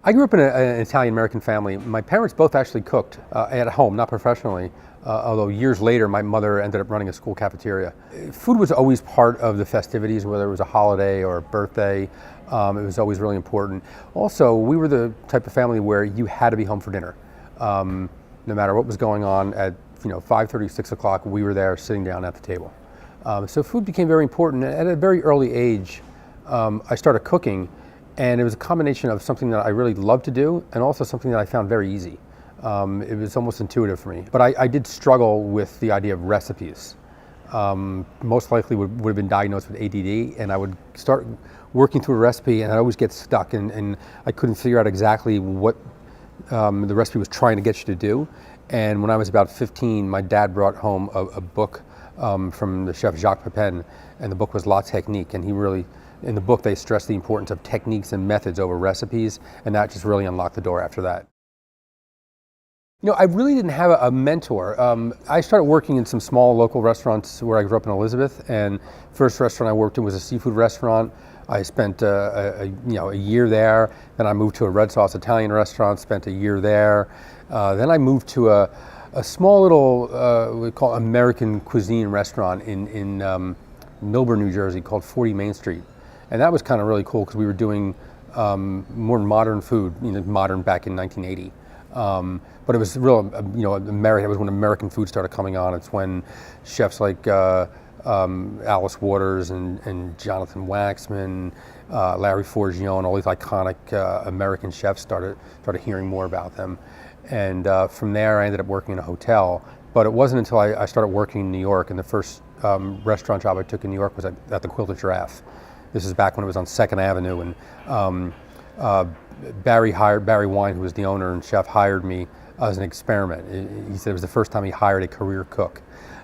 I grew up in an Italian-American family. My parents both actually cooked at home, not professionally, although years later my mother ended up running a school cafeteria. Food was always part of the festivities, whether it was a holiday or a birthday. It was always really important. Also, we were the type of family where you had to be home for dinner. No matter what was going on at 5:30, 6 o'clock, we were there sitting down at the table. So food became very important. At a very early age, I started cooking. And it was a combination of something that I really loved to do and also something that I found very easy. It was almost intuitive for me. But I did struggle with the idea of recipes. Most likely would have been diagnosed with ADD, and I would start working through a recipe and I'd always get stuck and I couldn't figure out exactly what the recipe was trying to get you to do. And when I was about 15, my dad brought home a book from the chef Jacques Pepin, and the book was La Technique, and he really, in the book, they stress the importance of techniques and methods over recipes, and that just really unlocked the door after that. I really didn't have a mentor. I started working in some small local restaurants where I grew up in Elizabeth, and first restaurant I worked in was a seafood restaurant. I spent a year there. Then I moved to a red sauce Italian restaurant, spent a year there. Then I moved to a small little, we call American cuisine restaurant in Milburn, New Jersey, called 40 Main Street. And that was kind of really cool because we were doing more modern food, modern back in 1980. But it was real, American. It was when American food started coming on. It's when chefs like Alice Waters and Jonathan Waxman, Larry Forgione, all these iconic American chefs started hearing more about them. And from there, I ended up working in a hotel. But it wasn't until I started working in New York, and the first restaurant job I took in New York was at the Quilted Giraffe. This is back when it was on 2nd Avenue, and Barry Wine, who was the owner and chef, hired me as an experiment. He said it was the first time he hired a career cook.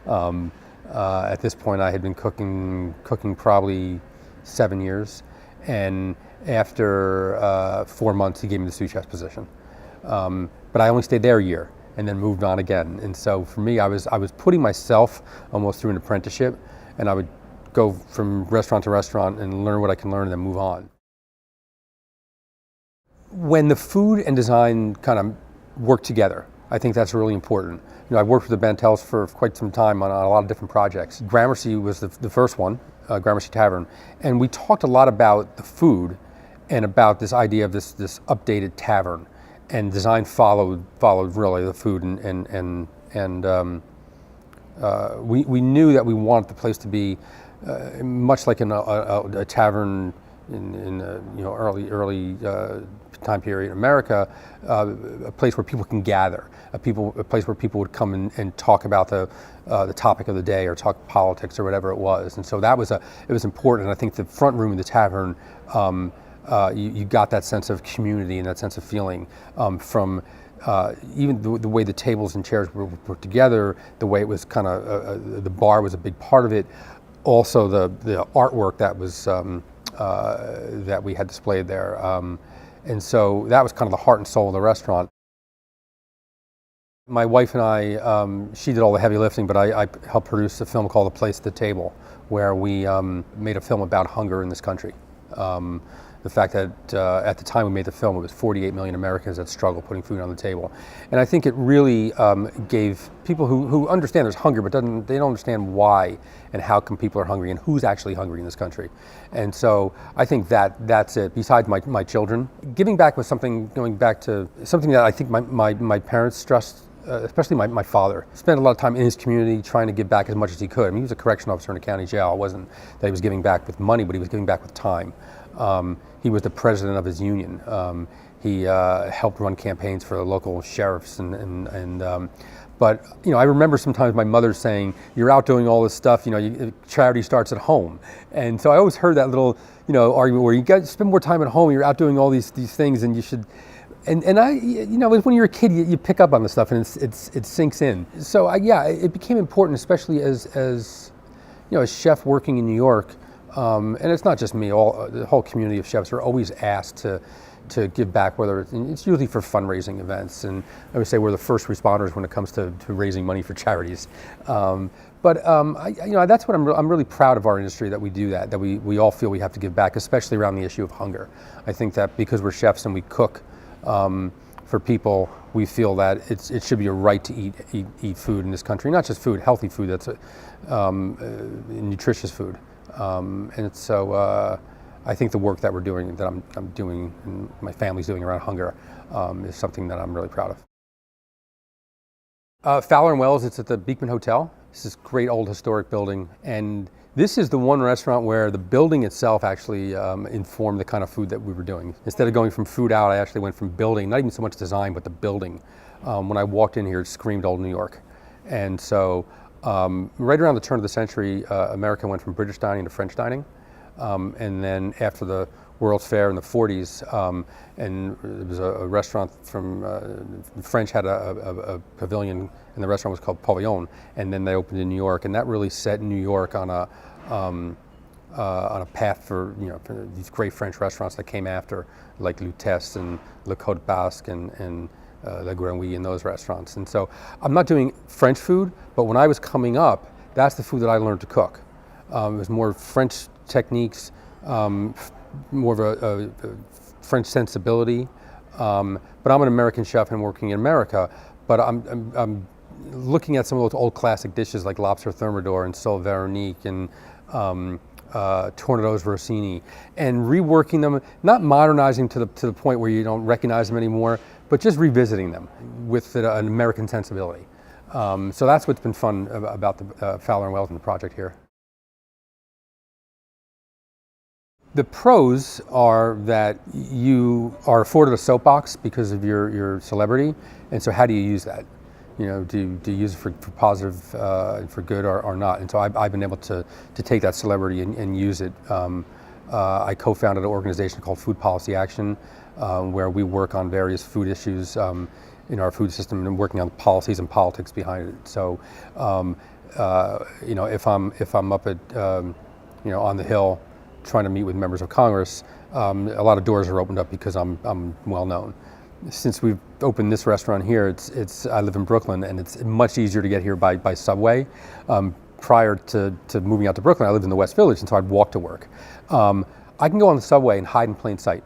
At this point, I had been cooking probably 7 years, and after 4 months, he gave me the sous chef position. But I only stayed there a year, and then moved on again. And so for me, I was putting myself almost through an apprenticeship, and I would go from restaurant to restaurant and learn what I can learn and then move on. When the food and design kind of work together, I think that's really important. I've worked with the Bantels for quite some time on a lot of different projects. Gramercy was the first one, Gramercy Tavern, and we talked a lot about the food and about this idea of this updated tavern, and design followed really the food, and we knew that we wanted the place to be much like in a tavern in early time period in America, a place where people can gather, a place where people would come and talk about the topic of the day or talk politics or whatever it was. And so it was important. And I think the front room of the tavern, you got that sense of community and that sense of feeling from even the way the tables and chairs were put together, the way it was kind of, the bar was a big part of it. Also the artwork that was that we had displayed there, and so that was kind of the heart and soul of the restaurant. My wife and I, she did all the heavy lifting, but I helped produce a film called A Place at the Table, where we made a film about hunger in this country. The fact that at the time we made the film, it was 48 million Americans that struggle putting food on the table. And I think it really gave people who understand there's hunger, but they don't understand why and how come people are hungry and who's actually hungry in this country. And so I think that's it. Besides my children, giving back was going back to something that I think my parents stressed. Especially my father, spent a lot of time in his community trying to give back as much as he could. I mean, he was a correction officer in a county jail. It wasn't that he was giving back with money, but he was giving back with time. He was the president of his union. He helped run campaigns for the local sheriffs, but I remember sometimes my mother saying, "You're out doing all this stuff. Charity starts at home." And so I always heard that little argument where you got to spend more time at home. You're out doing all these things, and you should. And I, when you're a kid, you pick up on the stuff, and it sinks in. So it became important, especially as a chef working in New York. And it's not just me; the whole community of chefs are always asked to give back. Whether it's usually for fundraising events, and I would say we're the first responders when it comes to raising money for charities. But that's what I'm really proud of our industry, that we do that we all feel we have to give back, especially around the issue of hunger. I think that because we're chefs and we cook. For people, we feel that it should be a right to eat food in this country, not just food, healthy food, that's nutritious food. And so I think the work that we're doing, that I'm doing, and my family's doing around hunger, is something that I'm really proud of. Fowler and Wells, it's at the Beekman Hotel. It's this great old historic building, and this is the one restaurant where the building itself actually informed the kind of food that we were doing. Instead of going from food out, I actually went from building, not even so much design, but the building. When I walked in here, it screamed old New York. And so right around the turn of the century, America went from British dining to French dining. And then after the World's Fair in the 40s, and there was a restaurant from, the French had a pavilion, and the restaurant was called Pavillon, and then they opened in New York, and that really set New York on a path for, for these great French restaurants that came after, like Lutèce and Le Côte Basque and Le Grenouille and those restaurants. And so I'm not doing French food, but when I was coming up, that's the food that I learned to cook. It was more French techniques, more of a French sensibility. But I'm an American chef and working in America, but I'm looking at some of those old classic dishes like lobster thermidor and sole Veronique and Tornadoes Rossini, and reworking them, not modernizing to the point where you don't recognize them anymore, but just revisiting them with an American sensibility. So that's what's been fun about the Fowler and Wells and the project here. The pros are that you are afforded a soapbox because of your celebrity, and so how do you use that? Do you use it for positive, for good, or not? And so I've been able to take that celebrity and use it. I co-founded an organization called Food Policy Action, where we work on various food issues in our food system and working on policies and politics behind it. So, if I'm up at, on the Hill, trying to meet with members of Congress, a lot of doors are opened up because I'm well known. Since we've opened this restaurant here, I live in Brooklyn, and it's much easier to get here by subway. Prior to moving out to Brooklyn, I lived in the West Village, and so I'd walk to work. I can go on the subway and hide in plain sight.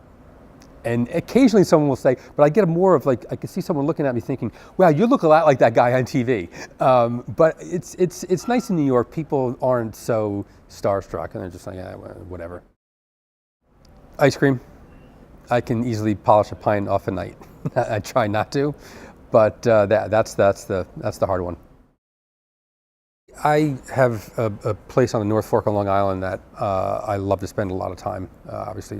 And occasionally someone will say, but I get more of like, I can see someone looking at me thinking, wow, you look a lot like that guy on TV. But it's nice in New York. People aren't so starstruck, and they're just like, yeah, whatever. Ice cream. I can easily polish a pint off a night. I try not to, but that's the hard one. I have a place on the North Fork of Long Island that I love to spend a lot of time. Obviously,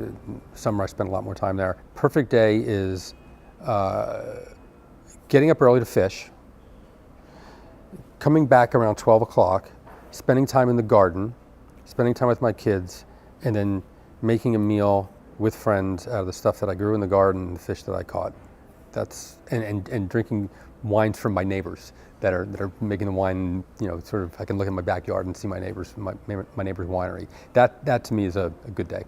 summer I spend a lot more time there. Perfect day is getting up early to fish, coming back around 12 o'clock, spending time in the garden, spending time with my kids, and then making a meal with friends out of the stuff that I grew in the garden and the fish that I caught. And drinking wines from my neighbors that are making the wine, sort of, I can look in my backyard and see my neighbor's winery. That to me is a good day.